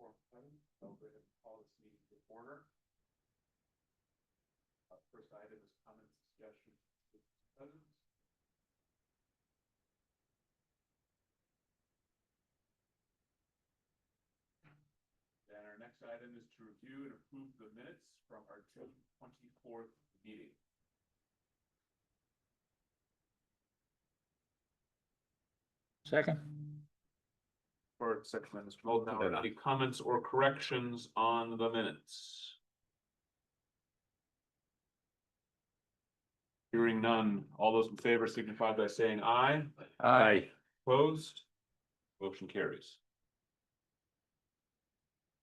I'll go ahead and call this meeting to order. First item is comments, suggestions, present. And our next item is to review and approve the minutes from our June 24th meeting. Second. For section by Mr. Moldenauer, any comments or corrections on the minutes? Hearing none, all those in favor signify by saying aye. Aye. Opposed? Motion carries.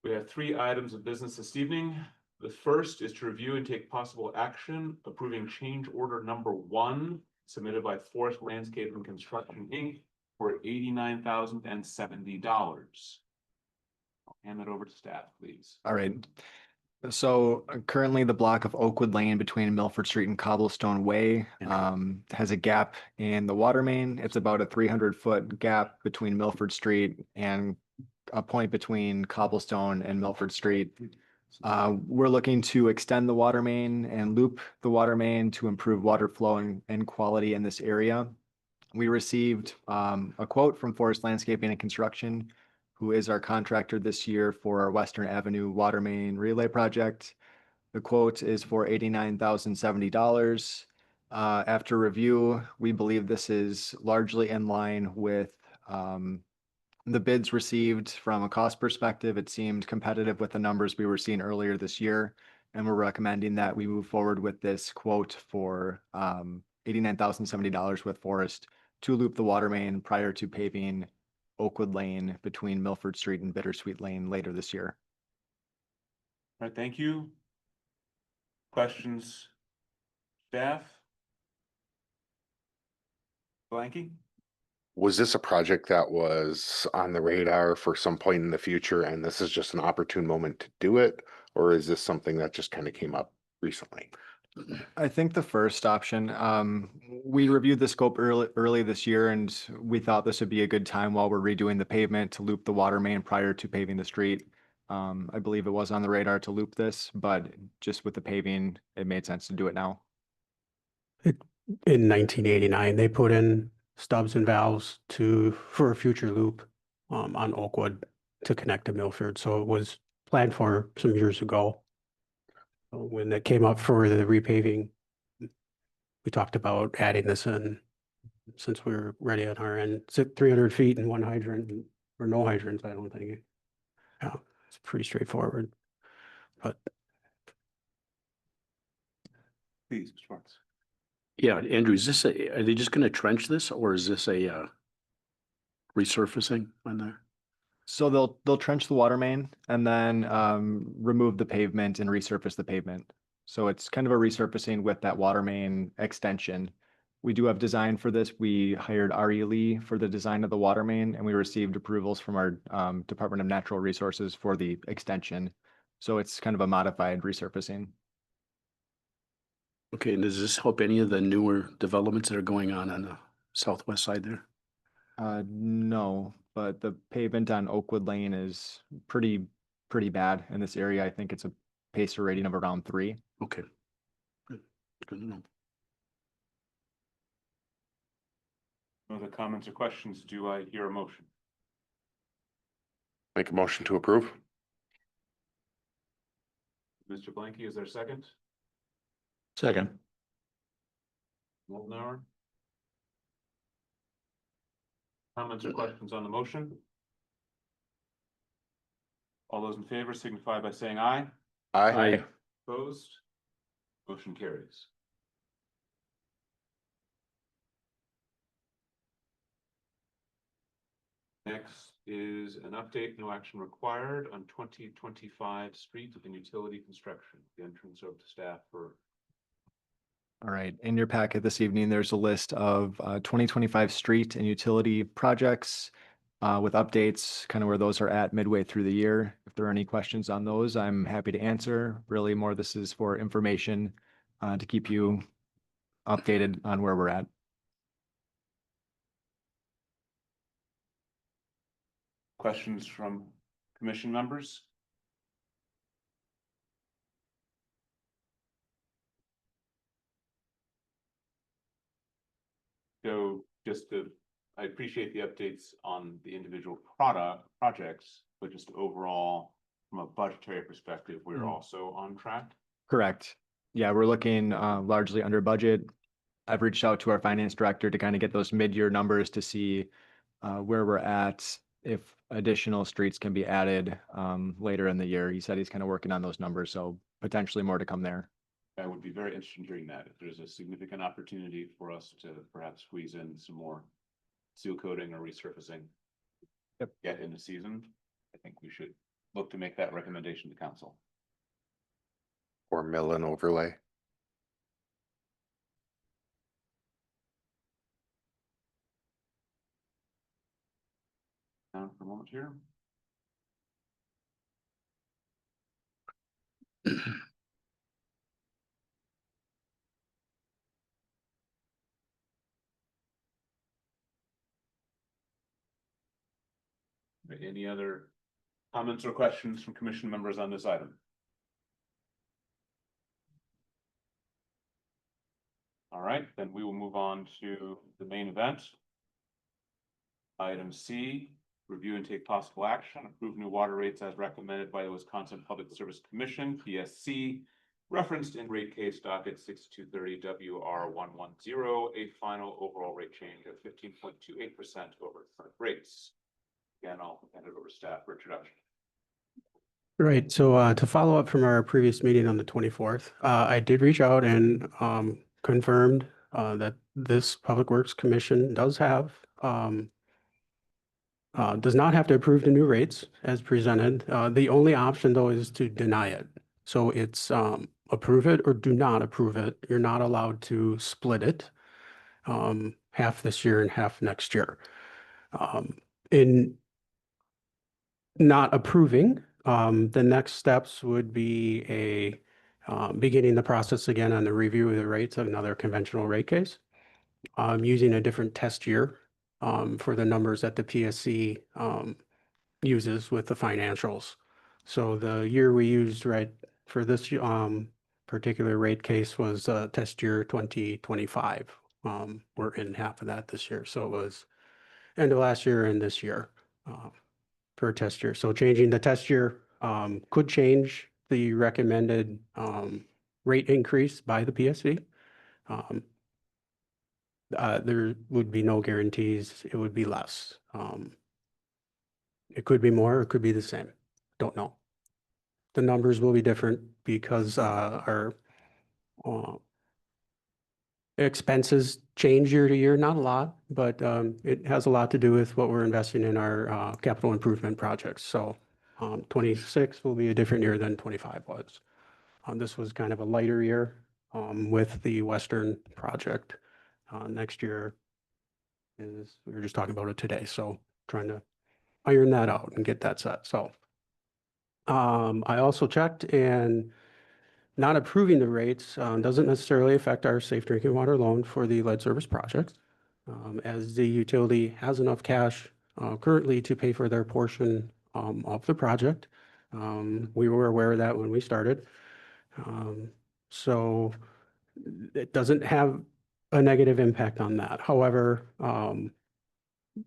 We have 3 items of business this evening. The first is to review and take possible action approving change order number 1 submitted by Forest Landscape and Construction Inc. for $89,070. I'll hand that over to staff, please. All right. So currently the block of Oakwood Lane between Milford Street and Cobblestone Way has a gap in the water main. It's about a 300-foot gap between Milford Street and a point between Cobblestone and Milford Street. We're looking to extend the water main and loop the water main to improve water flow and quality in this area. We received a quote from Forest Landscaping and Construction, who is our contractor this year for our Western Avenue Water Main Relay Project. The quote is for $89,070. After review, we believe this is largely in line with the bids received. From a cost perspective. It seemed competitive with the numbers we were seeing earlier this year, and we're recommending that we move forward with this quote for $89,070 with Forest to loop the water main prior to paving Oakwood Lane between Milford Street and Bittersweet Lane later this year. All right, thank you. Questions? Staff? Blanky? Was this a project that was on the radar for some point in the future and this is just an opportune moment to do it? Or is this something that just kind of came up recently? I think the first option, we reviewed the scope early this year, and we thought this would be a good time while we're redoing the pavement to loop the water main prior to paving the street. I believe it was on the radar to loop this, but just with the paving, it made sense to do it now. In 1989, they put in stubs and valves for a future loop on Oakwood to connect to Milford. So it was planned for some years ago. When it came up for the repaving, we talked about adding this in since we were ready on our end. It's at 300 feet and 1 hydrant or no hydrants, I don't think. Yeah, it's pretty straightforward. But Please, Mr. Marks. Yeah, Andrew, are they just gonna trench this, or is this a resurfacing on there? So they'll trench the water main and then remove the pavement and resurface the pavement. So it's kind of a resurfacing with that water main extension. We do have design for this. We hired R.E. Lee for the design of the water main, and we received approvals from our Department of Natural Resources for the extension. So it's kind of a modified resurfacing. Okay, and does this help any of the newer developments that are going on the southwest side there? No, but the pavement on Oakwood Lane is pretty bad in this area. I think it's a Pacer rating of around 3. Okay. Good to know. No other comments or questions? Do I hear a motion? Make a motion to approve? Mr. Blanky, is there a second? Second. Moldenauer? Comments or questions on the motion? All those in favor signify by saying aye. Aye. Opposed? Motion carries. Next is an update, no action required on 2025 street and utility construction. The entrance over to staff for. All right, in your packet this evening, there's a list of 2025 street and utility projects with updates, kind of where those are at midway through the year. If there are any questions on those, I'm happy to answer. Really more, this is for information to keep you updated on where we're at. Questions from commission members? So I appreciate the updates on the individual projects, but just overall, from a budgetary perspective, we're Mm. also on track. Correct. Yeah, we're looking largely under budget. I've reached out to our finance director to kind of get those mid-year numbers to see where we're at, if additional streets can be added later in the year. He said he's kind of working on those numbers, so potentially more to come there. I would be very interested in hearing that. If there's a significant opportunity for us to perhaps squeeze in some more seal coating or resurfacing. Yep. Yet in the season, I think we should look to make that recommendation to council. Or mill and overlay. Down for a moment here. Any other comments or questions from commission members on this item? All right, then we will move on to the main event. Item C, review and take possible action, approve new water rates as recommended by the Wisconsin Public Service Commission, PSC, referenced in rate case docket 6230 WR110, a final overall rate change of 15.28% over current rates. Again, I'll hand it over to staff for introduction. Right, so to follow up from our previous meeting on the 24th, I did reach out and confirmed that this Public Works Commission does not have to approve the new rates as presented. The only option though is to deny it. So it's approve it or do not approve it. You're not allowed to split it half this year and half next year. In not approving, the next steps would be beginning the process again on the review of the rates of another conventional rate case, using a different test year for the numbers that the PSC uses with the financials. So the year we used right for this particular rate case was test year 2025. We're in half of that this year, so it was end of last year and this year. Per test year. So changing the test year could change the recommended rate increase by the PSC. There would be no guarantees. It would be less. It could be more, it could be the same. Don't know. The numbers will be different because our expenses change year to year, not a lot, but it has a lot to do with what we're investing in our capital improvement projects. So 26 will be a different year than 25 was. This was kind of a lighter year with the Western project. Next year we were just talking about it today. So trying to iron that out and get that set. So I also checked, and not approving the rates doesn't necessarily affect our safe drinking water loan for the lead service project, as the utility has enough cash currently to pay for their portion of the project. We were aware of that when we started. So it doesn't have a negative impact on that. However,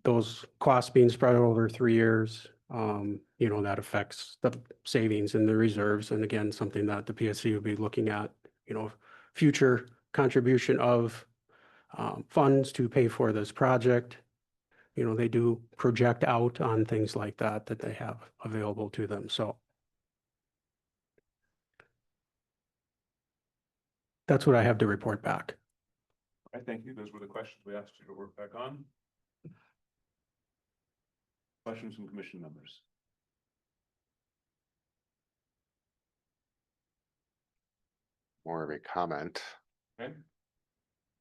those costs being spread over 3 years, that affects the savings and the reserves. And again, something that the PSC would be looking at, future contribution of funds to pay for this project. They do project out on things like that they have available to them. So that's what I have to report back. All right, thank you. Those were the questions we asked you to work back on. Questions from commission members? More of a comment. Okay.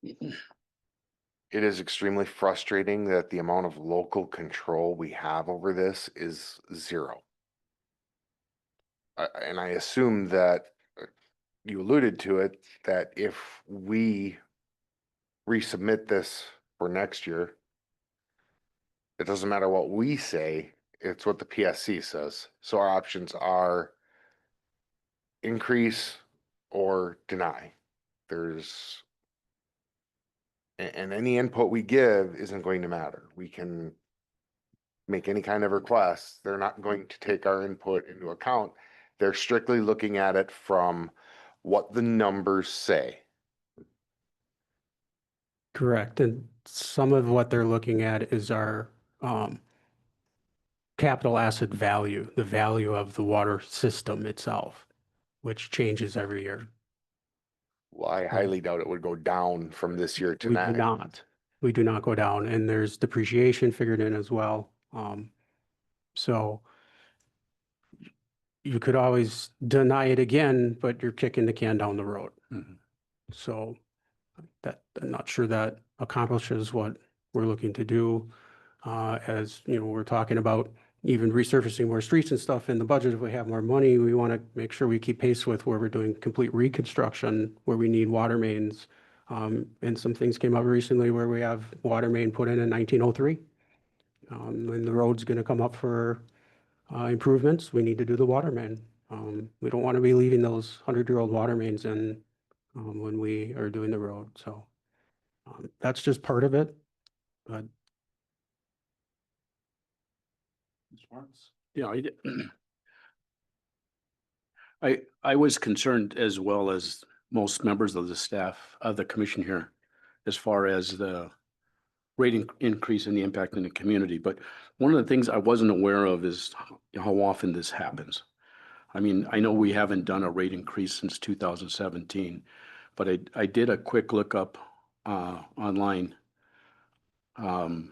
It is extremely frustrating that the amount of local control we have over this is zero. And I assume that you alluded to it, that if we resubmit this for next year, it doesn't matter what we say, It's what the PSC says. So our options are increase or deny. There's and any input we give isn't going to matter. We can make any kind of request. They're not going to take our input into account. They're strictly looking at it from what the numbers say. Correct. And some of what they're looking at is our capital asset value, the value of the water system itself, which changes every year. Well, I highly doubt it would go down from this year to We do next. not. We do not go down, and there's depreciation figured in as well. So you could always deny it again, but you're kicking the can down the road. Mhm. So that, I'm not sure that accomplishes what we're looking to do. As, you know, we're talking about even resurfacing more streets and stuff in the budget. If we have more money, we want to make sure we keep pace with where we're doing complete reconstruction, where we need water mains. And some things came up recently where we have water main put in 1903. When the road's going to come up for improvements, we need to do the water main. We don't want to be leaving those 100-year-old water mains in when we are doing the road. So that's just part of it. But Mr. Martins? Yeah, I was concerned as well as most members of the staff of the commission here as far as the increase in the impact in the community. But one of the things I wasn't aware of is how often this happens. I mean, I know we haven't done a rate increase since 2017, but I did a quick look up online and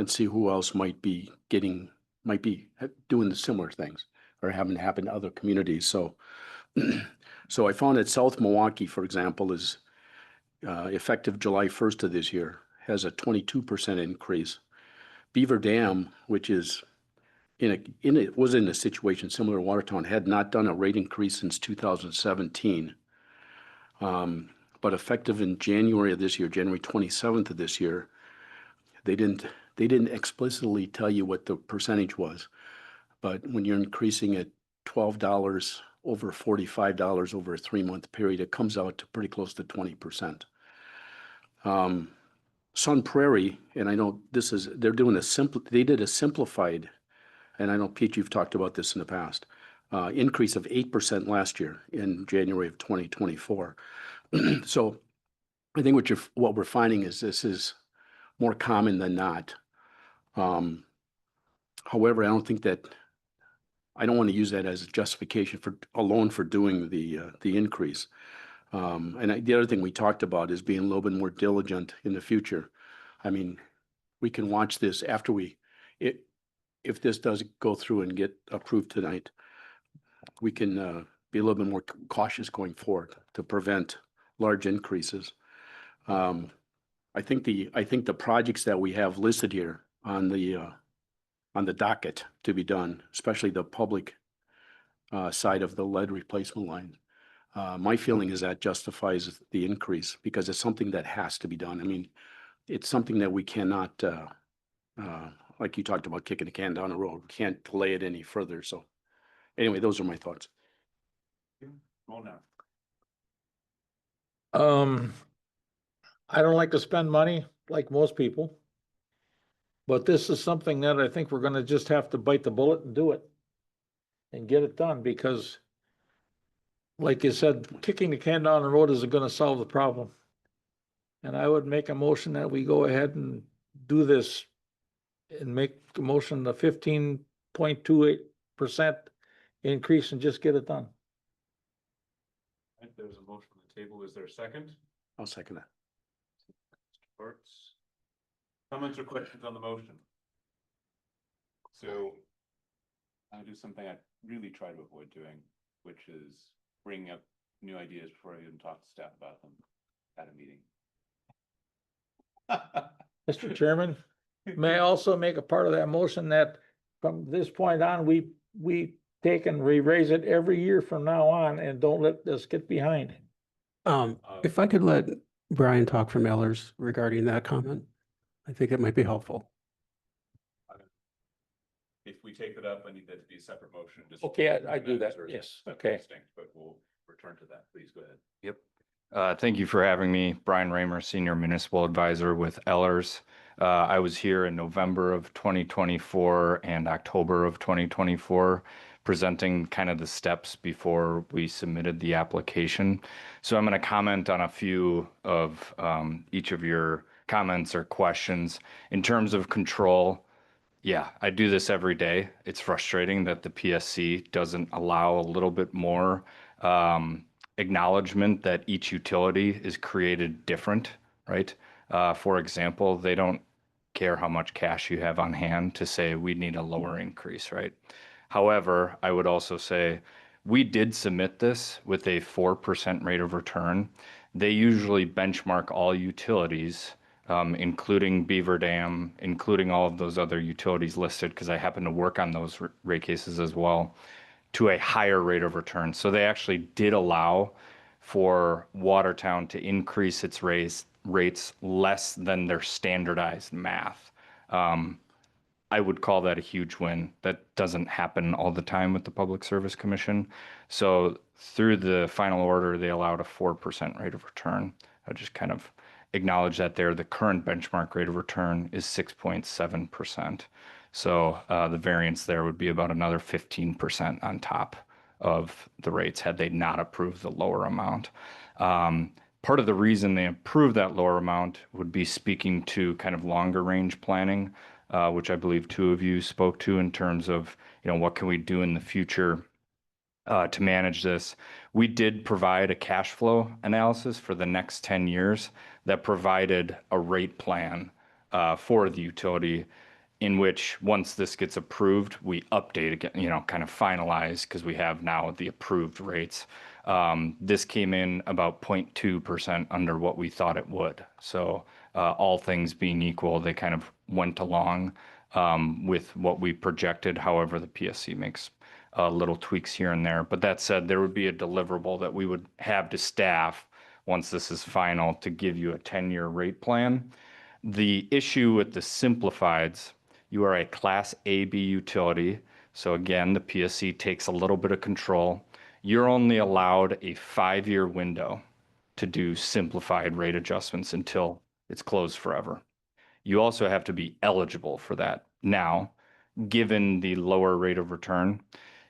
see who else might be doing the similar things or having happened to other communities. So, so I found that South Milwaukee, for example, is effective July 1st of this year, has a 22% increase. Beaver Dam, which is was in a situation similar to Watertown, had not done a rate increase since 2017. But effective in January of this year, January 27th of this year, they didn't explicitly tell you what the percentage was. But when you're increasing it $12 over $45 over a 3-month period, it comes out to pretty close to 20%. Sun Prairie, and I know they're doing they did a simplified, and I know Pete, you've talked about this in the past, increase of 8% last year in January of 2024. So I think what we're finding is this is more common than not. However, I don't want to use that as a justification for doing the increase. And the other thing we talked about is being a little bit more diligent in the future. I mean, we can watch this after if this does go through and get approved tonight, we can be a little bit more cautious going forward to prevent large increases. I think the projects that we have listed here on the docket to be done, especially the public side of the lead replacement line, my feeling is that justifies the increase because it's something that has to be done. I mean, it's something that we cannot, like you talked about, kicking the can down the road. We can't delay it any further. So anyway, those are my thoughts. Roll now. I don't like to spend money like most people. But this is something that I think we're gonna just have to bite the bullet and do it. And get it done because like you said, kicking the can down the road isn't gonna solve the problem. And I would make a motion that we go ahead and do this and make a motion the 15.28% increase and just get it done. Right, there's a motion on the table. Is there a second? I'll second that. Mr. Schwartz? Comments or questions on the motion? So I do something I really try to avoid doing, which is bringing up new ideas before I even talk to staff about them at a meeting. Mr. Chairman, may I also make a part of that motion that from this point on, we take and re-raise it every year from now on and don't let this get behind. If I could let Brian talk from Ellers regarding that comment, I think it might be helpful. if we take it up, I need that to be a separate motion. just- Okay, I do that, Or yes, separate okay. distinct, But we'll return to that. Please go ahead. Yep. Thank you for having me. Brian Raymer, Senior Municipal Advisor with Ellers. I was here in November of 2024 and October of 2024, presenting kind of the steps before we submitted the application. So I'm going to comment on a few of each of your comments or questions. In terms of control, yeah, I do this every day. It's frustrating that the PSC doesn't allow a little bit more acknowledgement that each utility is created different, right? For example, they don't care how much cash you have on hand to say we need a lower increase, right? However, I would also say we did submit this with a 4% rate of return. They usually benchmark all utilities, including Beaver Dam, including all of those other utilities listed, because I happen to work on those rate cases as well, to a higher rate of return. So they actually did allow for Watertown to increase its rates less than their standardized math. I would call that a huge win. That doesn't happen all the time with the Public Service Commission. So through the final order, they allowed a 4% rate of return. I just kind of acknowledge that there. The current benchmark rate of return is 6.7%. So the variance there would be about another 15% on top of the rates had they not approved the lower amount. Part of the reason they approved that lower amount would be speaking to kind of longer range planning, which I believe two of you spoke to in terms of, what can we do in the future to manage this. We did provide a cash flow analysis for the next 10 years that provided a rate plan for the utility in which once this gets approved, we update again, kind of finalize because we have now the approved rates. This came in about 0.2% under what we thought it would. So all things being equal, they kind of went along with what we projected. However, the PSC makes little tweaks here and there. But that said, there would be a deliverable that we would have to staff once this is final to give you a 10-year rate plan. The issue with the simplifieds, you are a Class AB utility. So again, the PSC takes a little bit of control. You're only allowed a 5-year window to do simplified rate adjustments until it's closed forever. You also have to be eligible for that. Now, given the lower rate of return,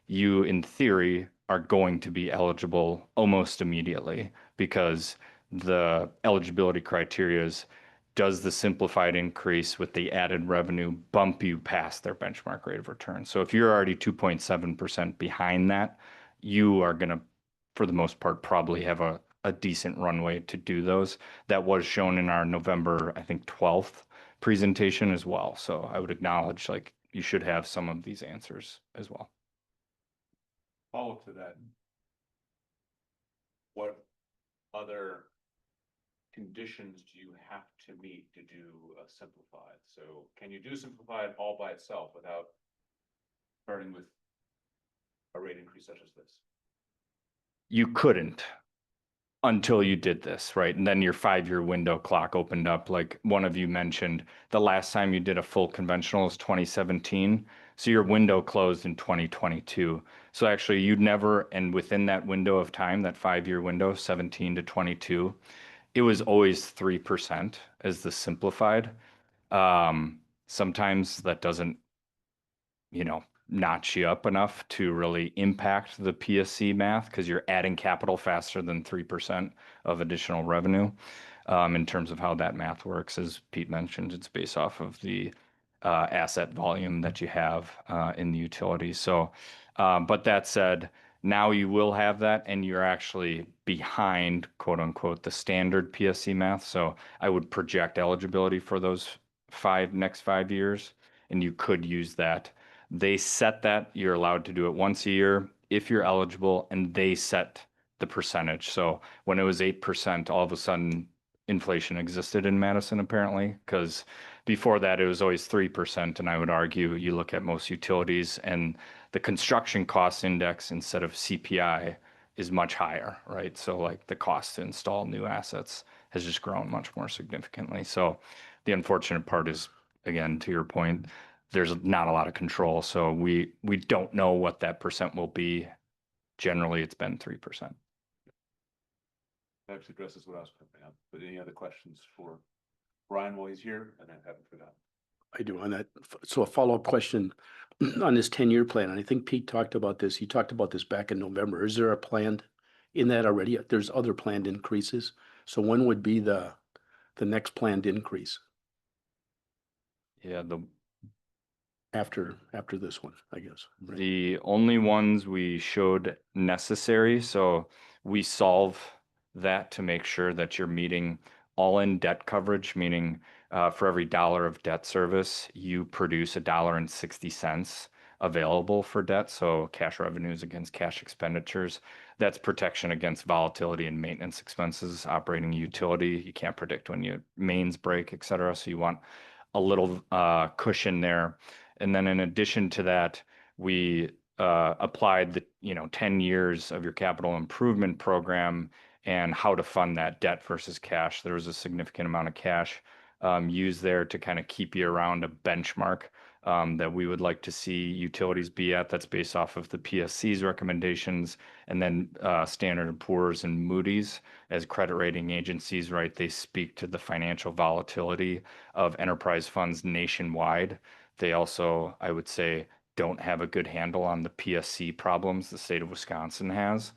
you in theory are going to be eligible almost immediately because the eligibility criteria is, does the simplified increase with the added revenue bump you past their benchmark rate of return? So if you're already 2.7% behind that, you are going to, for the most part, probably have a decent runway to do those. That was shown in our November, I think, 12th presentation as well. So I would acknowledge you should have some of these answers as well. Follow to that. What other conditions do you have to meet to do a simplified? So can you do simplified all by itself without starting with a rate increase such as this? You couldn't until you did this, right? And then your 5-year window clock opened up. Like one of you mentioned, the last time you did a full conventional was 2017. So your window closed in 2022. So actually you'd never, and within that window of time, that 5-year window, 17 to 22, it was always 3% as the simplified. Sometimes that doesn't, notch you up enough to really impact the PSC math because you're adding capital faster than 3% of additional revenue. In terms of how that math works, as Pete mentioned, it's based off of the asset volume that you have in the utility. So, but that said, now you will have that and you're actually behind, quote unquote, the standard PSC math. So I would project eligibility for those next 5 years, and you could use that. They set that you're allowed to do it once a year if you're eligible, and they set the percentage. So when it was 8%, all of a sudden inflation existed in Madison apparently, because before that it was always 3%. And I would argue you look at most utilities and the construction cost index instead of CPI is much higher, right? So like the cost to install new assets has just grown much more significantly. So the unfortunate part is, again, to your point, there's not a lot of control. So we don't know what that percent will be. Generally, it's been 3%. That actually addresses what I was putting up, but any other questions for Brian while he's here? And I haven't forgotten. I do on that. So a follow-up question on this 10-year plan. And I think Pete talked about this. He talked about this back in November. Is there a planned in that already? There's other planned increases. So when would be the next planned increase Yeah, after this one, I guess? right? the only ones we showed necessary, so we solve that to make sure that you're meeting all-in debt coverage, meaning for every dollar of debt service, you produce $1.60 available for debt. So cash revenues against cash expenditures. That's protection against volatility and maintenance expenses, operating utility. You can't predict when your mains break, et cetera. So you want a little cushion there. And then in addition to that, we applied the 10 years of your capital improvement program and how to fund that debt versus cash. There was a significant amount of cash used there to kind of keep you around a benchmark that we would like to see utilities be at. That's based off of the PSC's recommendations, and then Standard & Poor's and Moody's as credit rating agencies, right? They speak to the financial volatility of enterprise funds nationwide. They also, I would say, don't have a good handle on the PSC problems the state of Wisconsin has.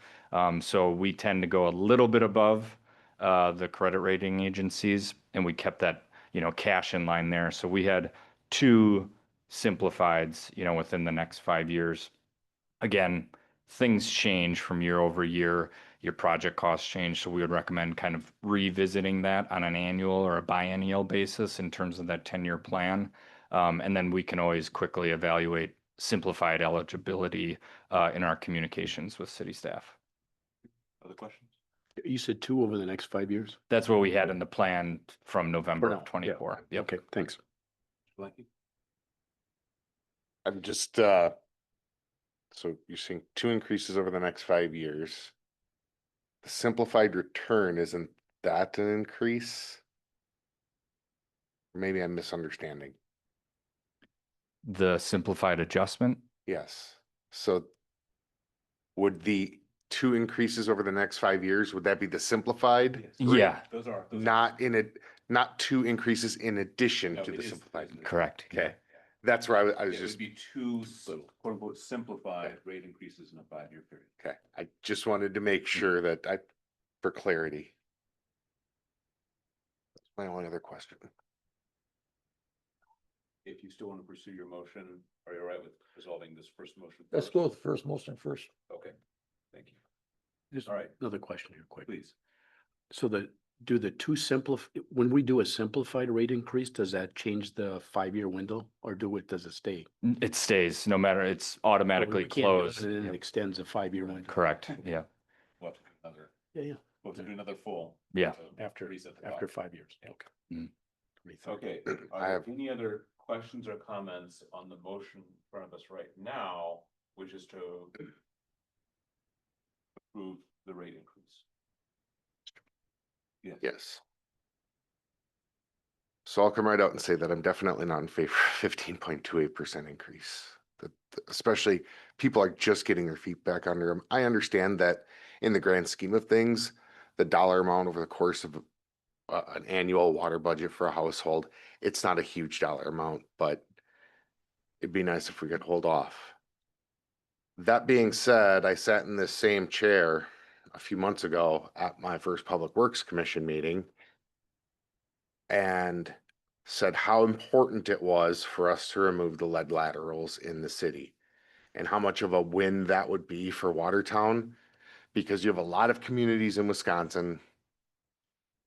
So we tend to go a little bit above the credit rating agencies, and we kept that, cash in line there. So we had two simplifieds, within the next 5 years. Again, things change from year over year. Your project costs change. So we would recommend kind of revisiting that on an annual or a biennial basis in terms of that 10-year plan. And then we can always quickly evaluate simplified eligibility in our communications with city staff. Other questions? You said 2 over the next 5 years? That's what we had in the plan from November For now, of 24. Yeah. Yep. Okay, thanks. Blanky? I'm just, so you're seeing 2 increases over the next 5 years. The simplified return, isn't that an increase? Maybe I'm misunderstanding. The simplified adjustment. Yes. So would the 2 increases over the next 5 years, would that be the simplified? Yeah, Those are. Not in it, not 2 increases in addition No, to it the is- simplified. correct. Okay, that's where I was It would just, be two quote unquote simplified rate increases in a 5-year period. okay, I just wanted to make sure that for clarity. That's my only other question. If you still want to pursue your motion, are you all right with resolving this first motion? Let's first? go with the first motion first. Okay, thank you. Just All right. another question here, quick. Please. So when we do a simplified rate increase, does that change the 5-year window or does it stay? It stays no matter, it's automatically We can't do it, closed. and then Yep. it extends a 5-year window. Correct. Yeah. We'll have to do another, Yeah, we'll have to do another full. Yeah. to after reset the after clock. 5 years. Yeah. Okay. Mm. Okay, I are there have- any other questions or comments on the motion in front of us right now, which is to approve the rate increase? Yes. Yes. So I'll come right out and say that I'm definitely not in favor of 15.28% increase. Especially people are just getting their feet back under them. I understand that in the grand scheme of things, the dollar amount over the course of an annual water budget for a household, it's not a huge dollar amount, but it'd be nice if we could hold off. That being said, I sat in this same chair a few months ago at my first Public Works Commission meeting and said how important it was for us to remove the lead laterals in the city and how much of a win that would be for Watertown, because you have a lot of communities in Wisconsin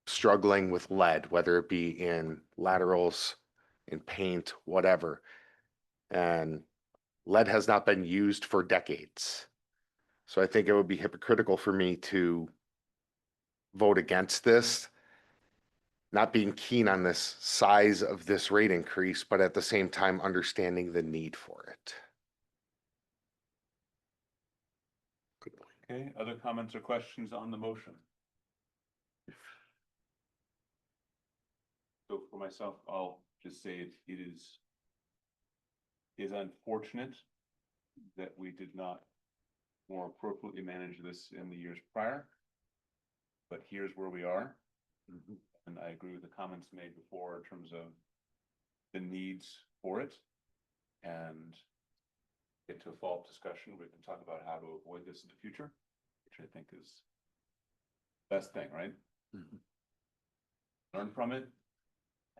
struggling with lead, whether it be in laterals, in paint, whatever. And lead has not been used for decades. So I think it would be hypocritical for me to vote against this, not being keen on this size of this rate increase, but at the same time understanding the need for it. Okay, other comments or questions on the motion? So for myself, I'll just say it is is unfortunate that we did not more appropriately manage this in the years prior. But here's where we are. And I agree with the comments made before in terms of the needs for it. And get to a follow-up discussion, we can talk about how to avoid this in the future, which I think is best thing, right? Learn from it,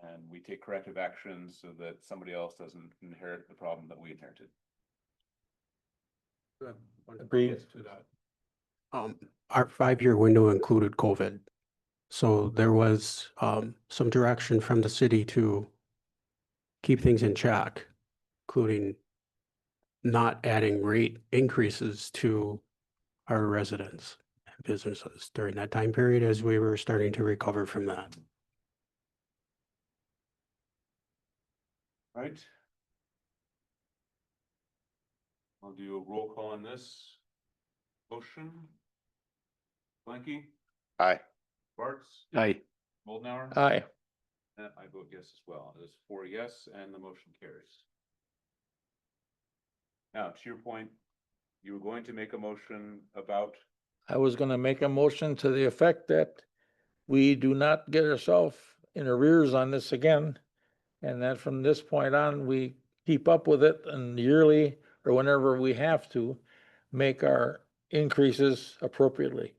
and we take corrective actions so that somebody else doesn't inherit the problem that we inherited. Agreed. To that. Our 5-year window included COVID. So there was some direction from the city to keep things in check, including not adding rate increases to our residents and businesses during that time period as we were starting to recover from that. Right? I'll do a roll call on this. Motion. Blanky, Aye. Bartz, Aye. Moldenauer. Aye. And I vote yes as well. There's 4 yes and the motion carries. Now, to your point, you were going to make a motion about, I was gonna make a motion to the effect that we do not get ourselves in arrears on this again. And that from this point on, we keep up with it and yearly or whenever we have to make our increases appropriately.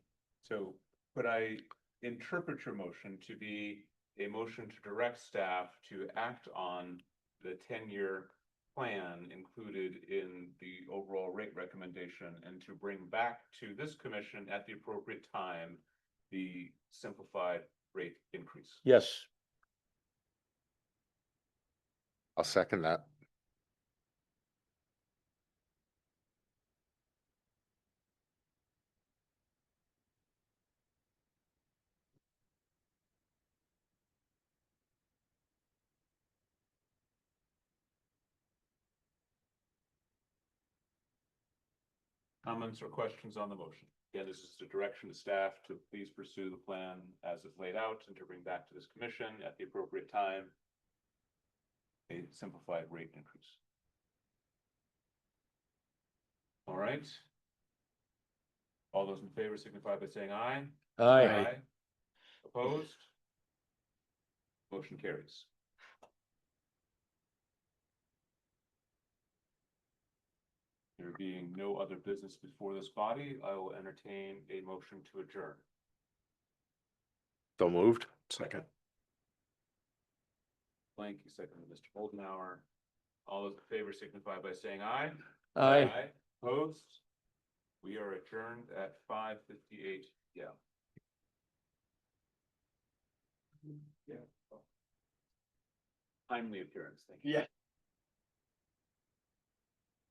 so could I interpret your motion to be a motion to direct staff to act on the 10-year plan included in the overall rate recommendation and to bring back to this commission at the appropriate time the simplified rate increase? Yes. I'll second that. Comments or questions on the motion? Again, this is the direction to staff to please pursue the plan as it's laid out and to bring back to this commission at the appropriate time a simplified rate increase. All right. All those in favor signify by saying aye. Aye. Opposed? Motion carries. There being no other business before this body, I will entertain a motion to adjourn. So moved. Second. Blank, second, Mr. Moldenauer. All those in favor signify by saying aye. Aye. Opposed? We are adjourned at 5:58. Yeah. Yeah. Timely appearance, thank you. Yeah.